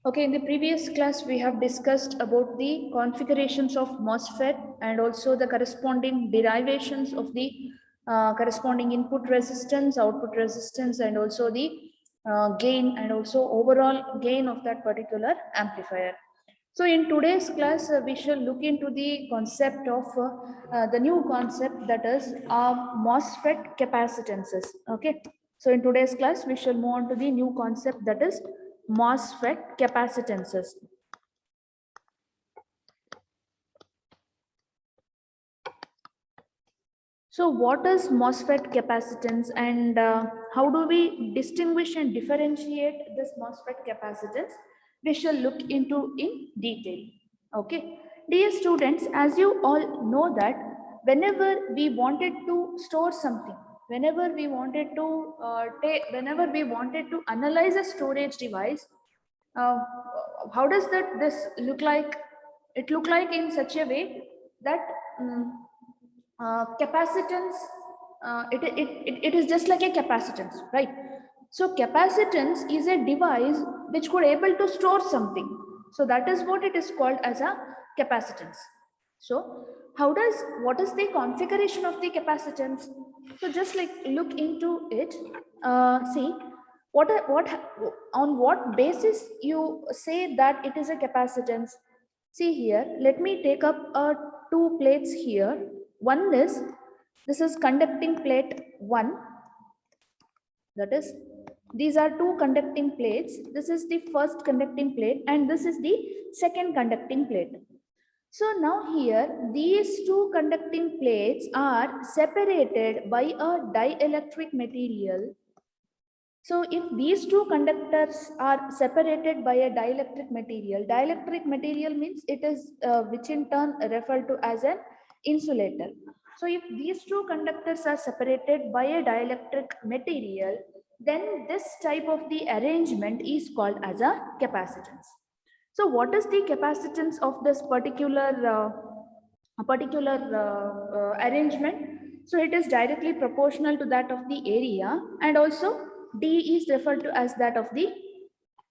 Okay, in the previous class, we have discussed about the configurations of MOSFET and also the corresponding derivations of the corresponding input resistance, output resistance, and also the gain and also overall gain of that particular amplifier. So in today's class, we shall look into the concept of the new concept, that is MOSFET capacitances. Okay. So in today's class, we shall move on to the new concept, that is MOSFET capacitances. So what is MOSFET capacitance, and how do we distinguish and differentiate this MOSFET capacitance? We shall look into in detail. Okay. Dear students, as you all know that whenever we wanted to store something, whenever we wanted to whenever we wanted to analyze a storage device, uh, how does this look like? It look like in such a way that capacitance, it is just like a capacitance, right? So capacitance is a device which could able to store something. So that is what it is called as a capacitance. So what is the configuration of the capacitance? So just like look into it, see what on what basis you say that it is a capacitance. See here, let me take up two plates here. One is, this is conducting plate 1, that is, these are two conducting plates. This is the first conducting plate and this is the second conducting plate. So now here, these two conducting plates are separated by a dielectric material. So if these two conductors are separated by a dielectric material means it is which in turn referred to as an insulator. So if these two conductors are separated by a dielectric material, then this type of the arrangement is called as a capacitance. So what is the capacitance of this particular arrangement? So it is directly proportional to that of the area, and also D is referred to as that of the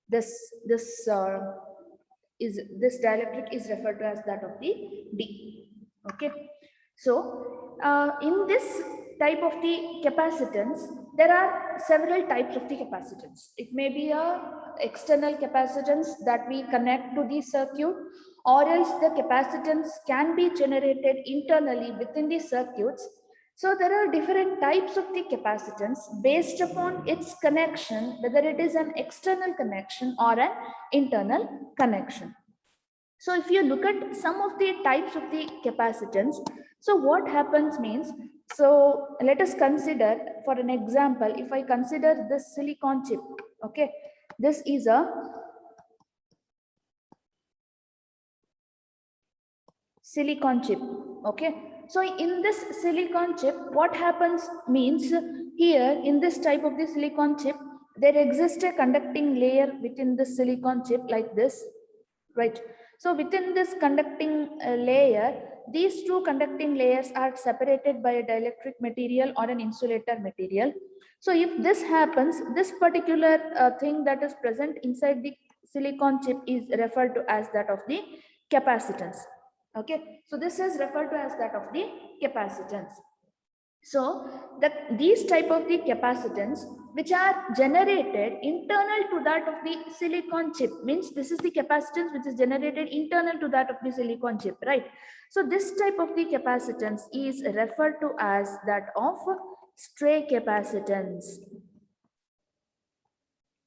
this this this dielectric is referred to as that of the D. Okay. So in this type of the capacitance, there are several types of the capacitance. It may be a external capacitance that we connect to the circuit, or else the capacitance can be generated internally within the circuits. So there are different types of the capacitance based upon its connection, whether it is an external connection or an internal connection. So if you look at some of the types of the capacitance, so what happens means, so let us consider for an example, if I consider this silicon chip, okay, this is a silicon chip, okay. So in this silicon chip, what happens means, here in this type of the silicon chip, there exists a conducting layer within the silicon chip like this, right? So within this conducting layer, these two conducting layers are separated by a dielectric material or an insulator material. So if this happens, this particular thing that is present inside the silicon chip is referred to as that of the capacitance. Okay, so this is referred to as that of the capacitance. So these type of the capacitance which are generated internal to that of the silicon chip, means this is the capacitance which is generated internal to that of the silicon chip, right? So this type of the capacitance is referred to as that of stray capacitance.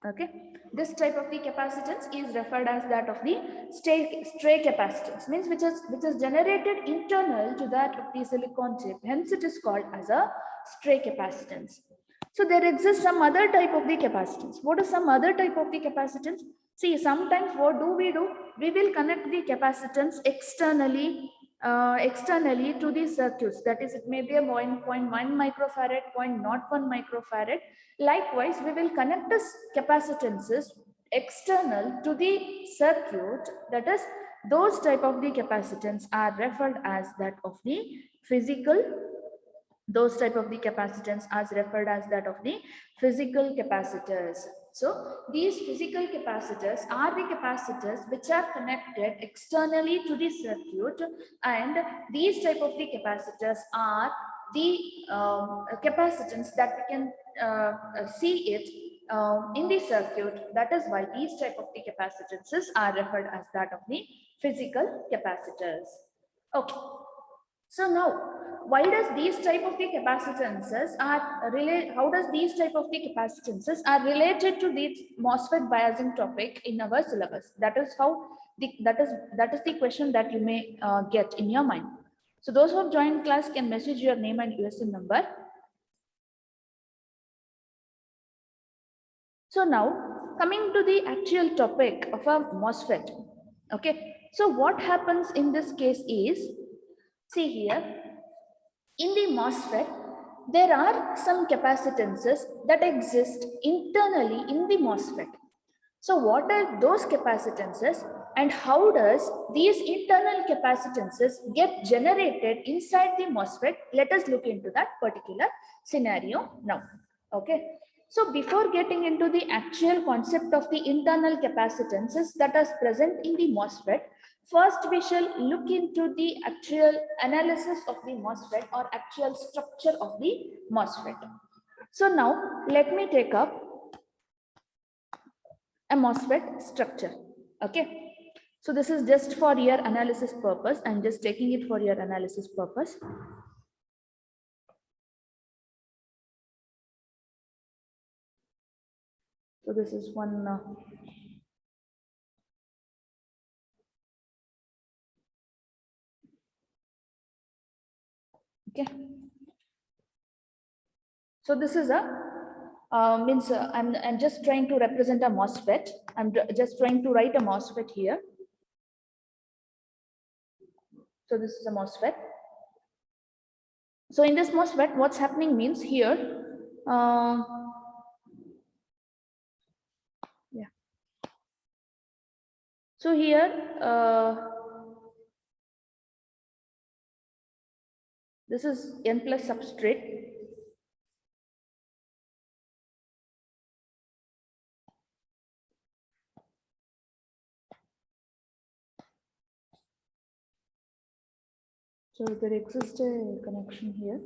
Okay, this type of the capacitance is referred as that of the stray capacitance, means which is generated internal to that of the silicon chip, hence it is called as a stray capacitance. So there exists some other type of the capacitance. What is some other type of the capacitance? See, sometimes what do? We will connect the capacitance externally to the circuits, that is, it may be a 0.1 microfarad, 0.01 microfarad. Likewise, we will connect the capacitances external to the circuit, that is, those type of the capacitance are referred as that of the physical, those type of the capacitance are referred as that of the physical capacitors. So these physical capacitors are the capacitors which are connected externally to the circuit, and these type of the capacitors are the capacitance that we can see it in the circuit. That is why these type of the capacitances are referred as that of the physical capacitors. Okay. So now, why does these type of the capacitances are related? How does these type of the capacitances are related to the MOSFET biasing topic in our syllabus? That is how that is the question that you may get in your mind. So those who have joined class can message your name and USN number. So now coming to the actual topic of a MOSFET. Okay. So what happens in this case is, see here, in the MOSFET, there are some capacitances that exist internally in the MOSFET. So what are those capacitances and how does these internal capacitances get generated inside the MOSFET? Let us look into that particular scenario now. Okay. So before getting into the actual concept of the internal capacitances that are present in the MOSFET, first we shall look into the actual analysis of the MOSFET or actual structure of the MOSFET. So now let me take up a MOSFET structure. Okay. So this is just for your analysis purpose. I'm just taking it for your analysis purpose. So this is one. Okay. So this is a I'm just trying to represent a MOSFET. I'm just trying to write a MOSFET here. So this is a MOSFET. So in this MOSFET, what's happening means here, yeah. So here, this is N plus substrate. So there exists a connection here.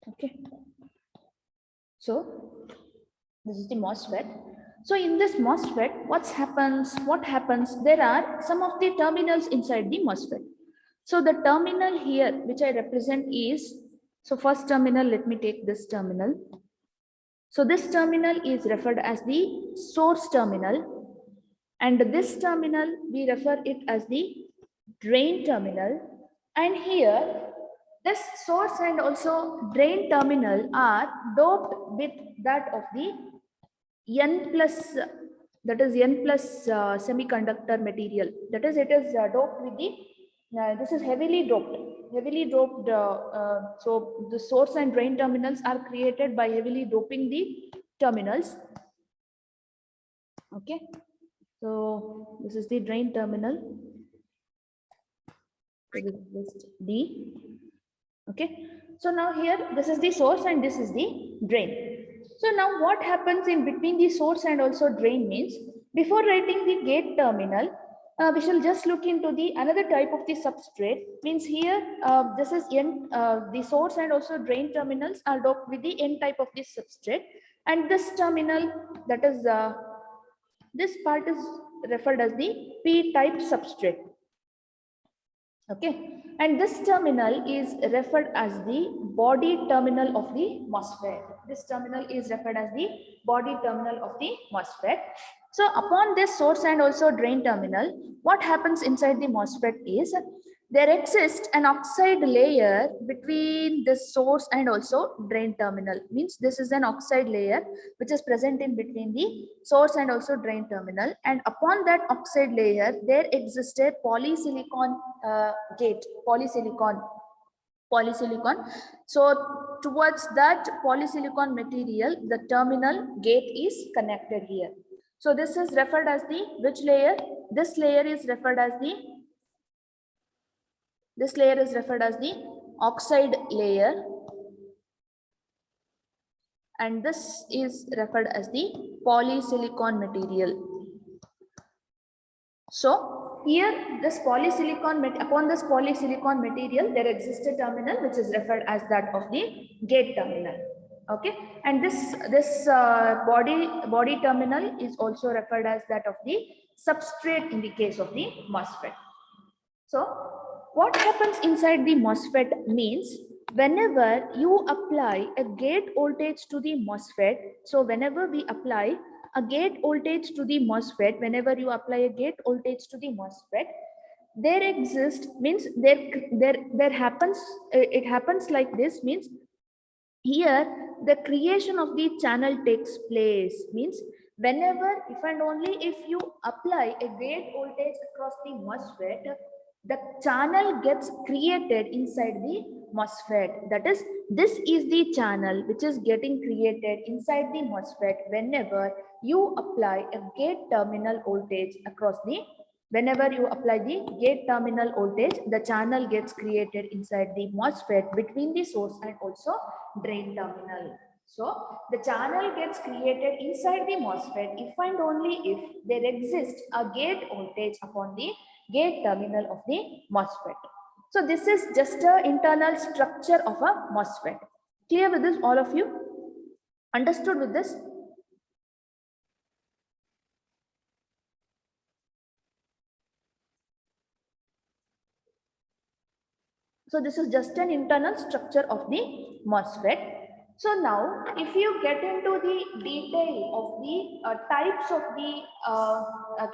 Okay. So this is the MOSFET. So in this MOSFET, what happens? There are some of the terminals inside the MOSFET. So the terminal here, which I represent is, so first terminal, let me take this terminal. So this terminal is referred as the source terminal, and this terminal, we refer it as the drain terminal. And here, this source and also drain terminal are doped with that of the N plus, that is N plus semiconductor material. That is, it is doped with the, this is heavily doped. So the source and drain terminals are created by heavily doping the terminals. Okay. So this is the drain terminal. So this is just D. Okay. So now here, this is the source and this is the drain. So now what happens in between the source and also drain means, before writing the gate terminal, we shall just look into the another type of the substrate. Means here, this is N, the source and also drain terminals are doped with the N type of the substrate, and this terminal, that is this part is referred as the P type substrate. Okay, and this terminal is referred as the body terminal of the MOSFET. This terminal is referred as the body terminal of the MOSFET. So upon this source and also drain terminal, what happens inside the MOSFET is, there exists an oxide layer between the source and also drain terminal. Means this is an oxide layer which is present in between the source and also drain terminal, and upon that oxide layer there exists a polysilicon gate, polysilicon. So towards that polysilicon material, the terminal gate is connected here. So this is referred as the which layer? This layer is referred as the This layer is referred as the oxide layer, and this is referred as the polysilicon material. So here this upon this polysilicon material there exists a terminal which is referred as that of the gate terminal. Okay, and this body terminal is also referred as that of the substrate in the case of the MOSFET. So what happens inside the MOSFET means, whenever you apply a gate voltage to the MOSFET, so whenever we apply a gate voltage to the MOSFET, whenever you apply a gate voltage to the MOSFET, there exists means there happens, it happens like this, means here the creation of the channel takes place, means whenever, if and only if you apply a gate voltage across the MOSFET, the channel gets created inside the MOSFET. That is, this is the channel which is getting created inside the MOSFET whenever you apply a gate terminal voltage across the, whenever you apply the gate terminal voltage, the channel gets created inside the MOSFET between the source and also drain terminal. So the channel gets created inside the MOSFET if and only if there exists a gate voltage upon the gate terminal of the MOSFET. So this is just an internal structure of a MOSFET. Clear with this, all of you? Understood with this? So this is just an internal structure of the MOSFET. So now, if you get into the detail of the types of the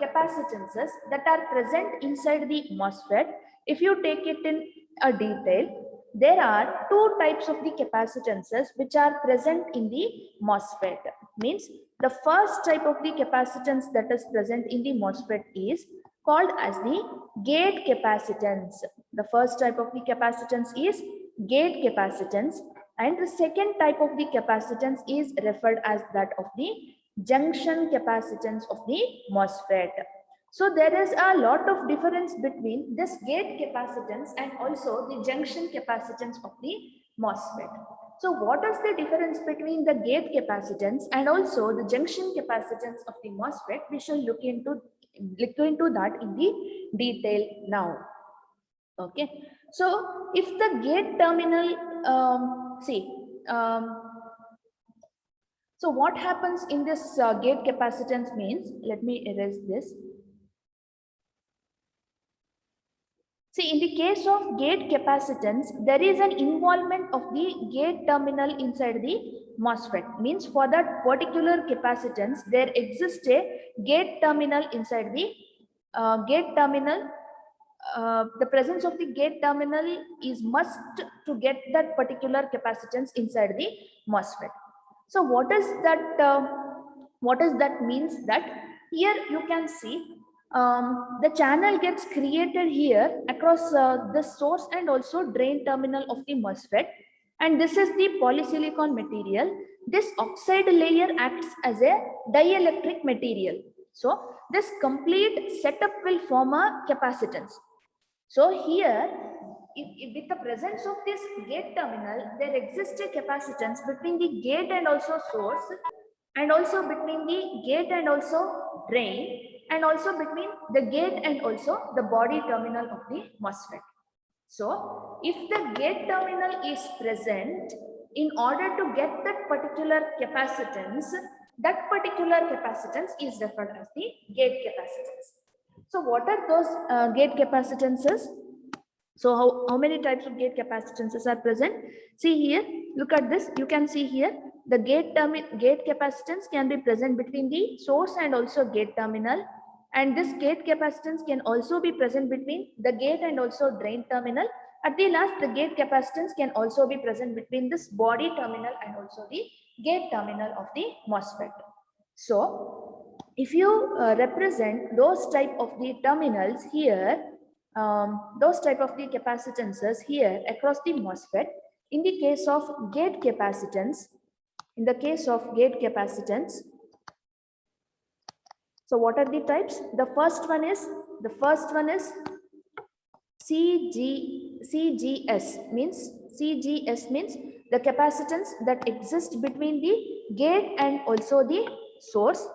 capacitances that are present inside the MOSFET, if you take it in a detail, there are two types of the capacitances which are present in the MOSFET. Means the first type of the capacitance that is present in the MOSFET is called as the gate capacitance. The first type of the capacitance is gate capacitance, and the second type of the capacitance is referred as that of the junction capacitance of the MOSFET. So there is a lot of difference between this gate capacitance and also the junction capacitance of the MOSFET. So what is the difference between the gate capacitance and also the junction capacitance of the MOSFET? We shall look into that in the detail now. Okay, so if the gate terminal, so what happens in this gate capacitance means, let me erase this. See, in the case of gate capacitance, there is an involvement of the gate terminal inside the MOSFET. Means for that particular capacitance, there exists a gate terminal inside the gate terminal. The presence of the gate terminal is must to get that particular capacitance inside the MOSFET. So what is that? What does that means? That here you can see the channel gets created here across the source and also drain terminal of the MOSFET, and this is the polysilicon material. This oxide layer acts as a dielectric material. So this complete setup will form a capacitance. So here, with the presence of this gate terminal, there exists a capacitance between the gate and also source, and also between the gate and also drain, and also between the gate and also the body terminal of the MOSFET. So if the gate terminal is present, in order to get that particular capacitance, that particular capacitance is referred as the gate capacitance. So what are those gate capacitances? So how many types of gate capacitances are present? See here, look at this. You can see here the gate capacitance can be present between the source and also gate terminal, and this gate capacitance can also be present between the gate and also drain terminal. At the last, the gate capacitance can also be present between this body terminal and also the gate terminal of the MOSFET. So if you represent those type of the terminals here, those type of the capacitances here across the MOSFET, in the case of gate capacitance, so what are the types? The first one is CG, CGS means the capacitance that exists between the gate and also the source.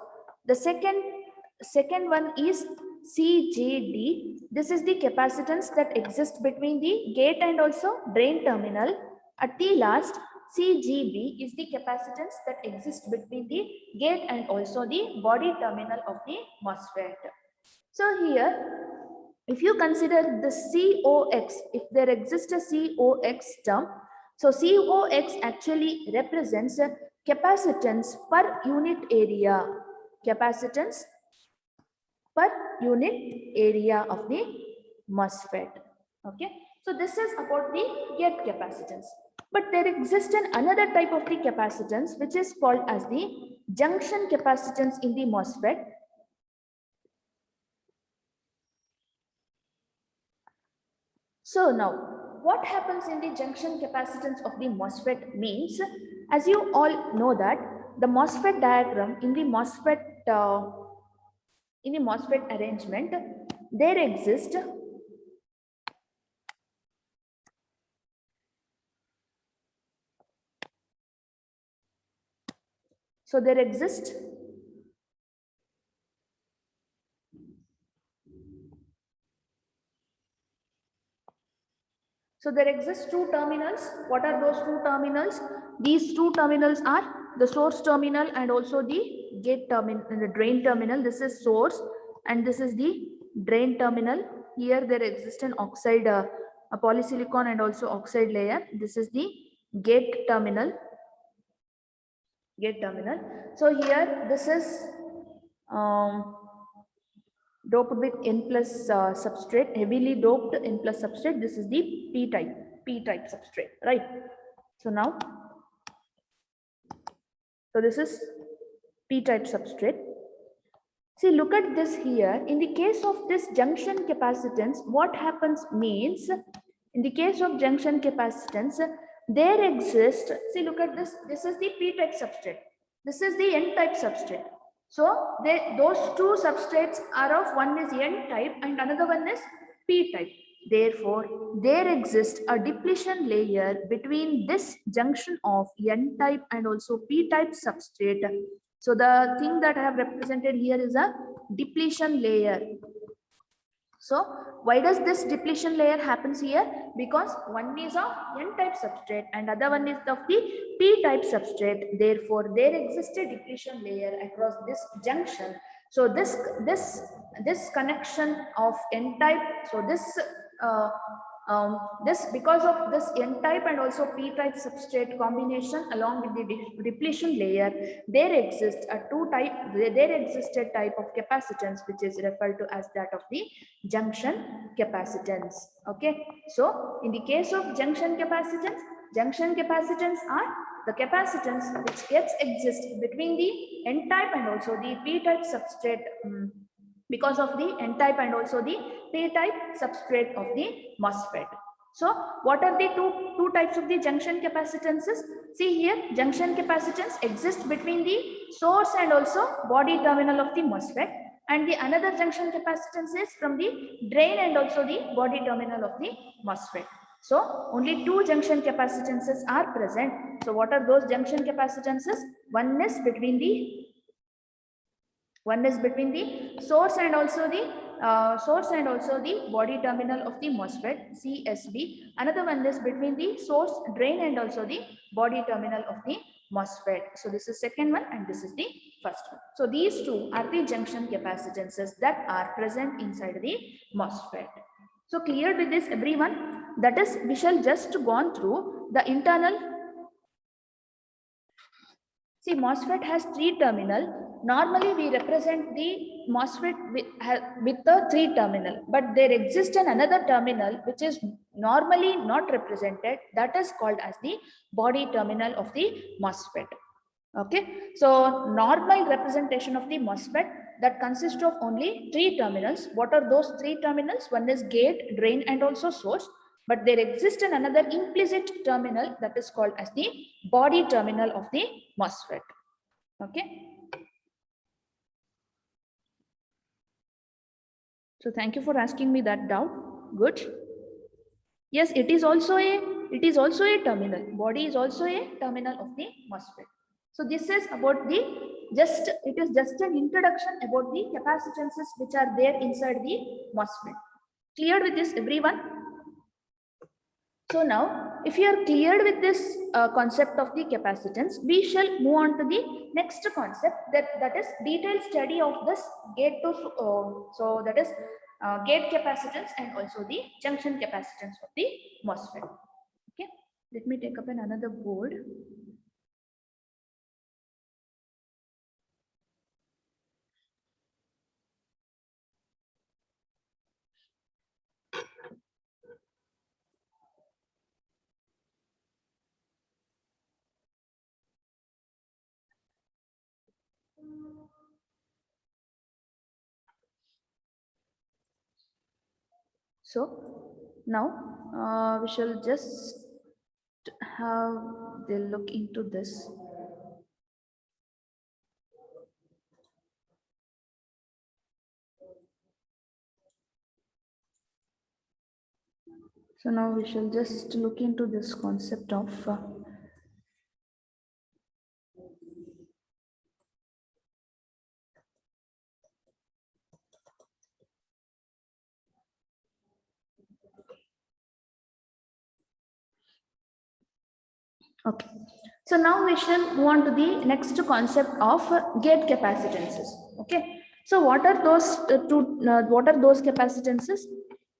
The second one is CGD. This is the capacitance that exists between the gate and also drain terminal. At the last, CGB is the capacitance that exists between the gate and also the body terminal of the MOSFET. So here, if you consider the COX, if there exists a COX term, so COX actually represents a capacitance per unit area. Capacitance per unit area of the MOSFET. Okay, so this is about the gate capacitance. But there exists another type of the capacitance which is called as the junction capacitance in the MOSFET. So now, what happens in the junction capacitance of the MOSFET means, as you all know that the MOSFET diagram in the MOSFET arrangement, there exists So there exist two terminals. What are those two terminals? These two terminals are the source terminal and also the gate terminal, the drain terminal. This is source and this is the drain terminal. Here there exists an oxide, a polysilicon and also oxide layer. This is the gate terminal. So here this is doped with N plus substrate, heavily doped N plus substrate. This is the P type substrate, right? So now, so this is P type substrate. See, look at this here. In the case of this junction capacitance, what happens means, in the case of junction capacitance, there exists, see, look at this. This is the P type substrate. This is the N type substrate. So those two substrates are of, one is N type and another one is P type. Therefore, there exists a depletion layer between this junction of N type and also P type substrate. So the thing that I have represented here is a depletion layer. So why does this depletion layer happens here? Because one is of N-type substrate and other one is of the P-type substrate. Therefore, there exists a depletion layer across this junction. So this connection of N-type, so this because of this N-type and also P-type substrate combination along with the depletion layer, there exists a type of capacitance which is referred to as that of the junction capacitance. Okay, so in the case of junction capacitance are the capacitance which gets exist between the N-type and also the P-type substrate because of the N-type and also the P-type substrate of the MOSFET. So what are the two types of the junction capacitances? See here, junction capacitance exists between the source and also body terminal of the MOSFET, and the another junction capacitance is from the drain and also the body terminal of the MOSFET. So only two junction capacitances are present. So what are those junction capacitances? One is between the source and also the body terminal of the MOSFET, CSB. Another one is between the source, drain and also the body terminal of the MOSFET. So this is second one and this is the first one. So these two are the junction capacitances that are present inside the MOSFET. So clear with this everyone? That is, we shall just gone through the internal. See, MOSFET has three terminal. Normally, we represent the MOSFET with the three terminal, but there exists another terminal which is normally not represented. That is called as the body terminal of the MOSFET. Okay, so normal representation of the MOSFET that consists of only three terminals. What are those three terminals? One is gate, drain, and also source. But there exists another implicit terminal that is called as the body terminal of the MOSFET. Okay. So thank you for asking me that doubt. Good. Yes, it is also a terminal. Body is also a terminal of the MOSFET. So this is about the it is just an introduction about the capacitances which are there inside the MOSFET. Clear with this, everyone? So now, if you are cleared with this concept of the capacitance, we shall move on to the next concept that is detailed study of this gate to so that is gate capacitance and also the junction capacitance of the MOSFET. Okay, let me take up another board. So now we shall just have the look into this. So now we shall just look into this concept of okay. So now we shall move on to the next concept of gate capacitances. Okay. So what are those what are those capacitances?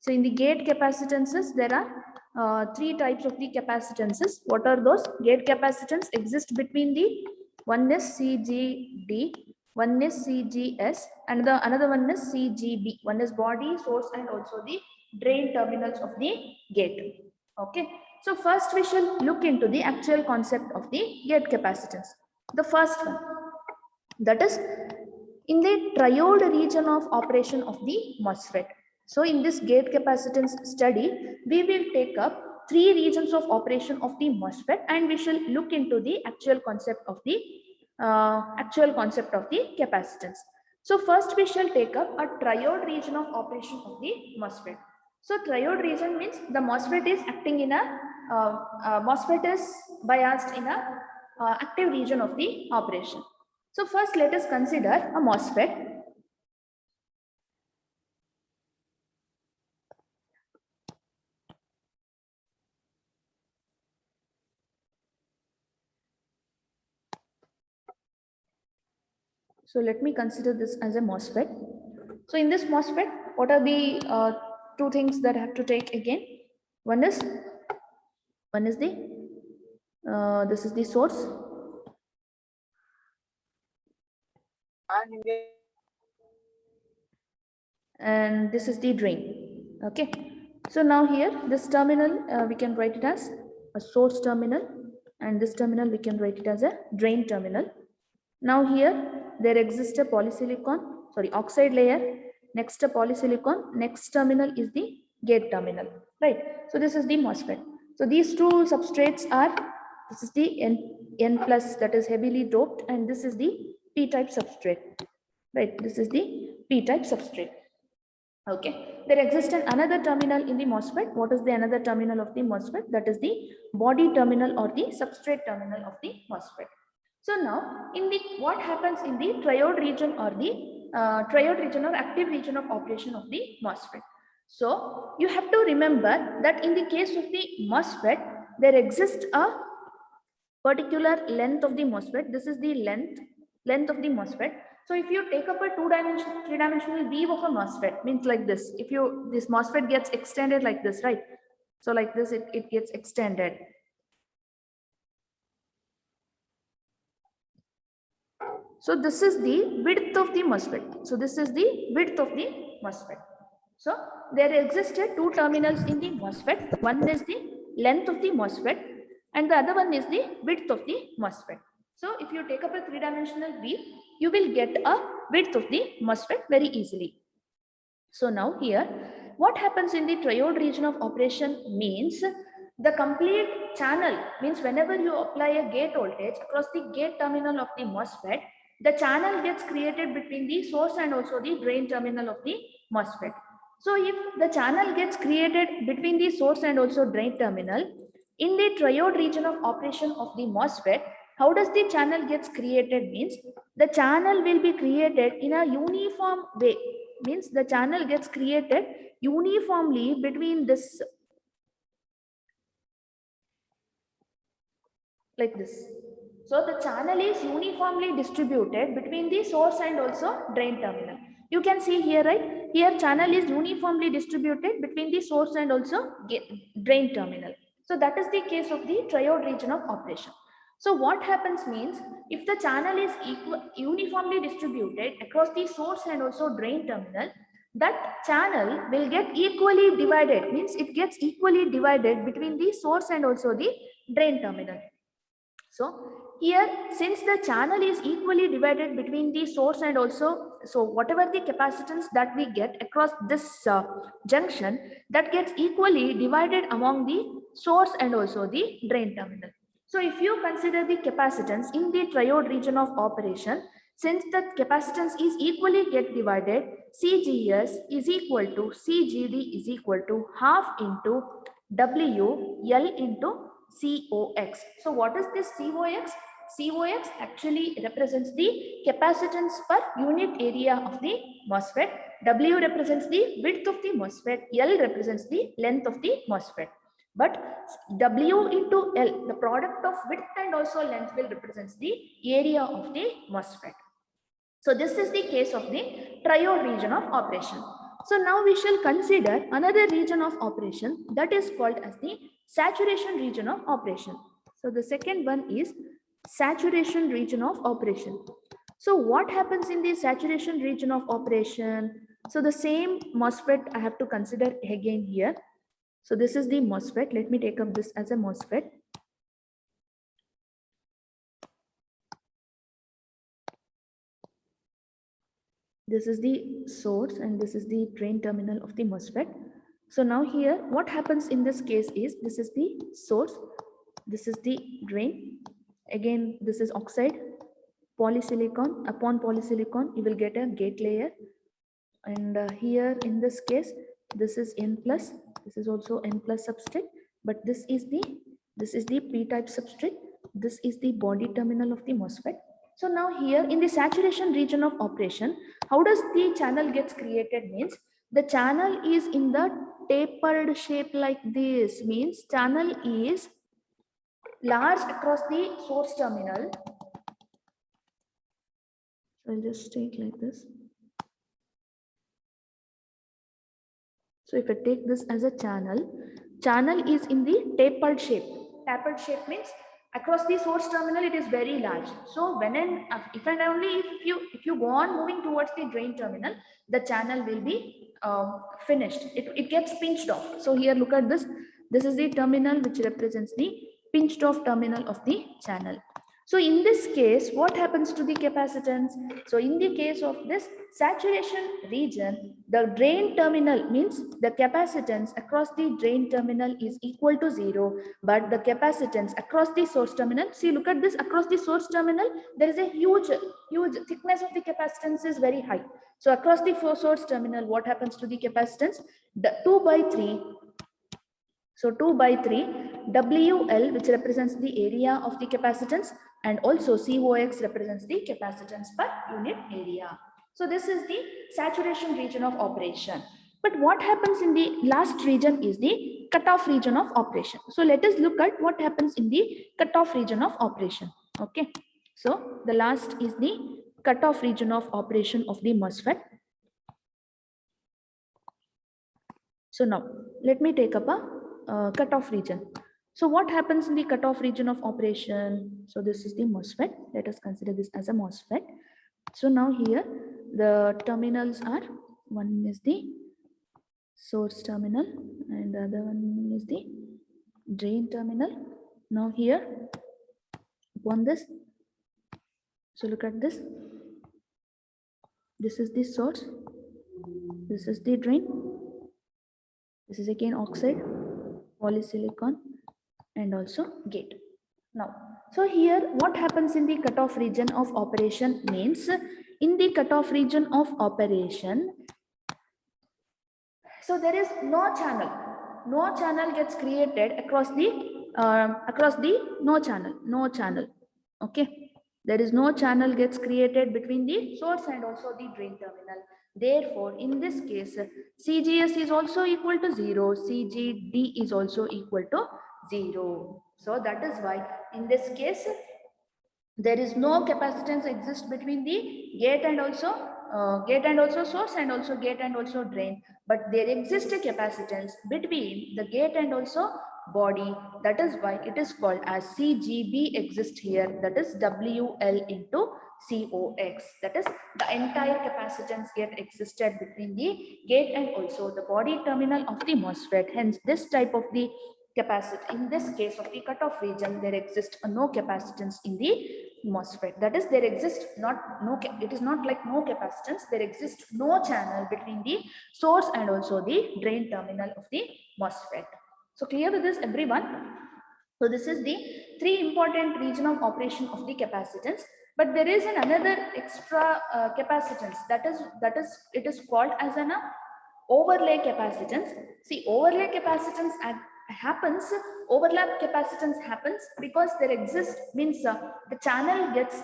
So in the gate capacitances, there are three types of the capacitances. What are those? Gate capacitance exist between the one is CGD, one is CGS, and the another one is CGB. One is body, source, and also the drain terminals of the gate. Okay. So first we shall look into the actual concept of the gate capacitance. The first one, that is in the triode region of operation of the MOSFET. So in this gate capacitance study, we will take up three regions of operation of the MOSFET and we shall look into the actual concept of the capacitance. So first we shall take up a triode region of operation of the MOSFET. So triode region means the MOSFET is acting in a MOSFET is biased in a active region of the operation. So first let us consider a MOSFET. So let me consider this as a MOSFET. So in this MOSFET, what are the two things that I have to take again? One is the this is the source, and this is the drain. Okay. So now here this terminal we can write it as a source terminal, and this terminal we can write it as a drain terminal. Now here there exists a oxide layer, next a polysilicon, next terminal is the gate terminal, right? So this is the MOSFET. So these two substrates are, this is the N plus, that is heavily doped, and this is the P-type substrate, right? This is the P-type substrate. Okay, there exists another terminal in the MOSFET. What is the another terminal of the MOSFET? That is the body terminal or the substrate terminal of the MOSFET. So now, in the what happens in the triode region or the triode region or active region of operation of the MOSFET? So you have to remember that in the case of the MOSFET, there exists a particular length of the MOSFET. This is the length of the MOSFET. So if you take up a three-dimensional weave of a MOSFET, means like this, if you this MOSFET gets extended like this, right? So like this, it gets extended. So this is the width of the MOSFET. So this is the width of the MOSFET. So there existed two terminals in the MOSFET. One is the length of the MOSFET and the other one is the width of the MOSFET. So if you take up a three-dimensional weave, you will get a width of the MOSFET very easily. So now here, what happens in the triode region of operation means the complete channel, means whenever you apply a gate voltage across the gate terminal of the MOSFET, the channel gets created between the source and also the drain terminal of the MOSFET. So if the channel gets created between the source and also drain terminal, in the triode region of operation of the MOSFET, how does the channel gets created means the channel will be created in a uniform way, means the channel gets created uniformly between this, like this. So the channel is uniformly distributed between the source and also drain terminal. You can see here, right? Here channel is uniformly distributed between the source and also drain terminal. So that is the case of the triode region of operation. So what happens means if the channel is uniformly distributed across the source and also drain terminal, that channel will get equally divided, means it gets equally divided between the source and also the drain terminal. So here, since the channel is equally divided between the source and also, so whatever the capacitance that we get across this junction, that gets equally divided among the source and also the drain terminal. So if you consider the capacitance in the triode region of operation, since the capacitance is equally get divided, CGS is equal to CGD is equal to half into WL into COX. So what is this COX? COX actually represents the capacitance per unit area of the MOSFET. W represents the width of the MOSFET. L represents the length of the MOSFET. But W into L, the product of width and also length, will represents the area of the MOSFET. So this is the case of the triode region of operation. So now we shall consider another region of operation that is called as the saturation region of operation. So the second one is saturation region of operation. So what happens in the saturation region of operation? So the same MOSFET I have to consider again here. So this is the MOSFET. Let me take up this as a MOSFET. This is the source and this is the drain terminal of the MOSFET. So now here what happens in this case is this is the source, this is the drain. Again, this is oxide, polysilicon. Upon polysilicon, you will get a gate layer. And here in this case, this is N plus. This is also N plus substrate. But this is the P-type substrate. This is the body terminal of the MOSFET. So now here in the saturation region of operation, how does the channel gets created means the channel is in the tapered shape like this, means channel is large across the source terminal. So I'll just take like this. So if I take this as a channel is in the tapered shape. Tapered shape means across the source terminal it is very large. So when if and only if you go on moving towards the drain terminal, the channel will be finished. It gets pinched off. So here look at this. This is the terminal which represents the pinched off terminal of the channel. So in this case, what happens to the capacitance? So in the case of this saturation region, the drain terminal means the capacitance across the drain terminal is equal to 0, but the capacitance across the source terminal, see look at this, across the source terminal, there is a huge thickness of the capacitance is very high. So across the source terminal, what happens to the capacitance? The 2 by 3. So 2 by 3 WL, which represents the area of the capacitance, and also COX represents the capacitance per unit area. So this is the saturation region of operation. But what happens in the last region is the cutoff region of operation. So let us look at what happens in the cutoff region of operation. Okay. So the last is the cutoff region of operation of the MOSFET. So now let me take up a cutoff region. So what happens in the cutoff region of operation? So this is the MOSFET. Let us consider this as a MOSFET. So now here the terminals are, one is the source terminal and the other one is the drain terminal. Now here upon this, so look at this. This is the source. This is the drain. This is again oxide, polysilicon, and also gate. Now, so here what happens in the cutoff region of operation means in the cutoff region of operation, So there is no channel. No channel gets created across the no channel. Okay. There is no channel gets created between the source and also the drain terminal. Therefore, in this case, CGS is also equal to 0. CGD is also equal to 0. So that is why in this case, there is no capacitance exist between the gate and also source and also gate and also drain, but there exists a capacitance between the gate and also body. That is why it is called as CGB exist here, that is WL into COX. That is the entire capacitance get existed between the gate and also the body terminal of the MOSFET. Hence this type of the capacity, in this case of the cutoff region, there exists a no capacitance in the MOSFET. That is, there exists it is not like no capacitance, there exists no channel between the source and also the drain terminal of the MOSFET. So clear with this, everyone? So this is the three important region of operation of the capacitance. But there is another extra capacitance, it is called as an overlay capacitance. See, overlay capacitance happens, overlap capacitance happens because there exists, means the channel gets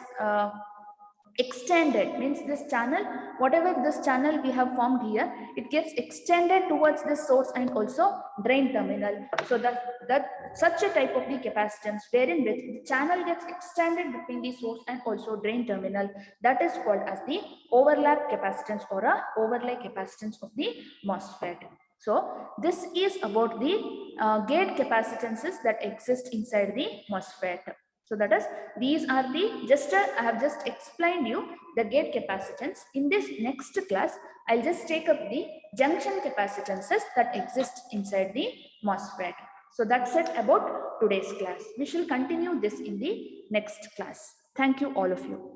extended, means this channel, whatever this channel we have formed here, it gets extended towards this source and also drain terminal. So that such a type of the capacitance wherein which the channel gets extended between the source and also drain terminal, that is called as the overlap capacitance or a overlay capacitance of the MOSFET. So this is about the gate capacitances that exist inside the MOSFET. So that is, these are the I have just explained you the gate capacitance. In this next class, I'll just take up the junction capacitances that exist inside the MOSFET. So that's it about today's class. We shall continue this in the next class. Thank you, all of you.